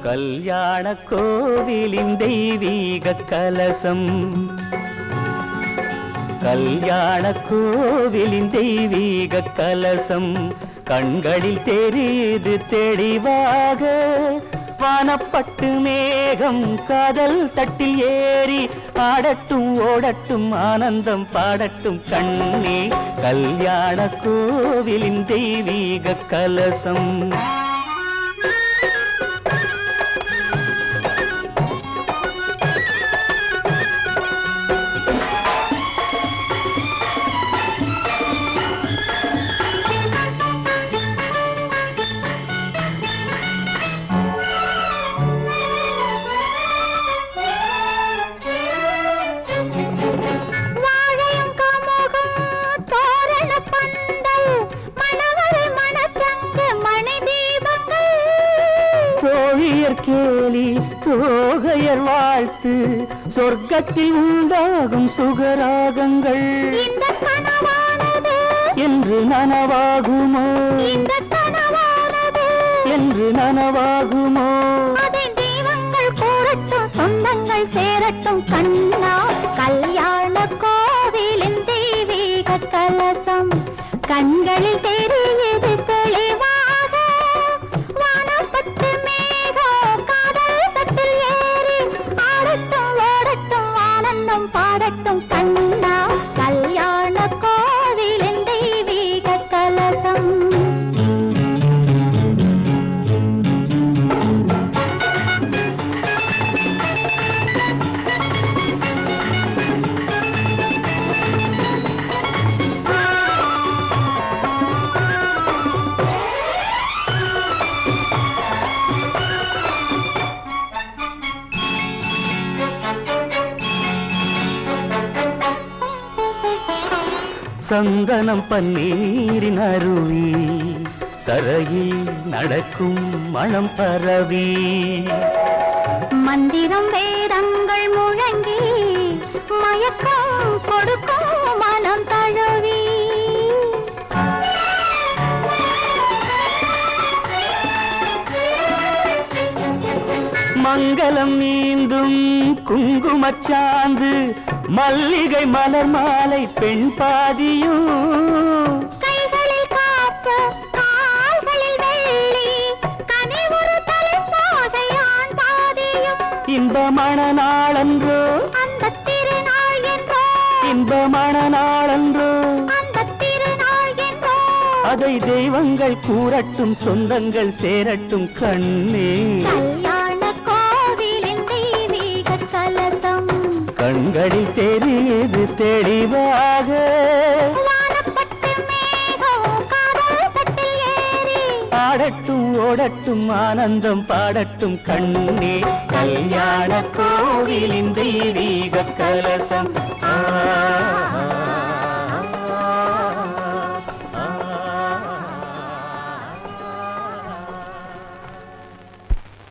கல்யாண கோவிலின் தெய்வீக கலசம், கல்யாண கோவிலின் தெய்வீக கலசம் கண்களில் தெரியுது தெளிவாக. வானப்பட்டு மேகம் காதல் தட்டில் ஏறி ஆடட்டும் ஓடட்டும் ஆனந்தம் பாடட்டும் கண்ணே. கல்யாண கோவிலின் தெய்வீக கலசம். கேலி தோகையர் வாழ்த்து சொர்க்கத்தில் உண்டாகும் சுகராகங்கள் என்று நனவாகுமோ, என்று நனவாகுமோ. அதை தெய்வங்கள் கூறட்டும் சொந்தங்கள் சேரட்டும் கண்ணா. கல்யாண கோவிலின் தெய்வீக கலசம் கண்களில் தெரியுது தெளிவாக. வானப்பட்டு மேகம் காதல் தட்டில் ஏறி ஆடட்டும் ஓடட்டும் ஆனந்தம் பாடட்டும் கண்ணா. கல்யாண கோவிலின் தெய்வீக கலசம். சந்தனம் பன்னீரின் அருவி தரையில் நடக்கும் மனம் பரவி. மந்திரம் வேதங்கள் முழங்கி மயக்கம் கொடுக்கும் மனம் தழுவி. மங்களம் நீந்தும் குங்குமச்சாந்து மல்லிகை மலர் மாலை பெண் பாதியும். கைகளில் காப்பு கால்களில் வெள்ளி கனிவுறு தலைப்பாகை ஆண் பாதியும். இன்பமான நாளன்றோ அந்த திருநாள் என்றோ, இன்பமான நாளன்றோ அந்த திருநாள் என்றோ. அதை தெய்வங்கள் கூறட்டும் சொந்தங்கள் சேரட்டும் கண்ணே. கல்யாண கோவிலின் தெய்வீக கலசம் கண்களில் தெரியுது தெளிவாக. வானப்பட்டு மேகம் காதல் தட்டில் ஏறி ஆடட்டும் ஓடட்டும் ஆனந்தம் பாடட்டும் கண்ணே. கல்யாண கோவிலின் தெய்வீக கலசம்.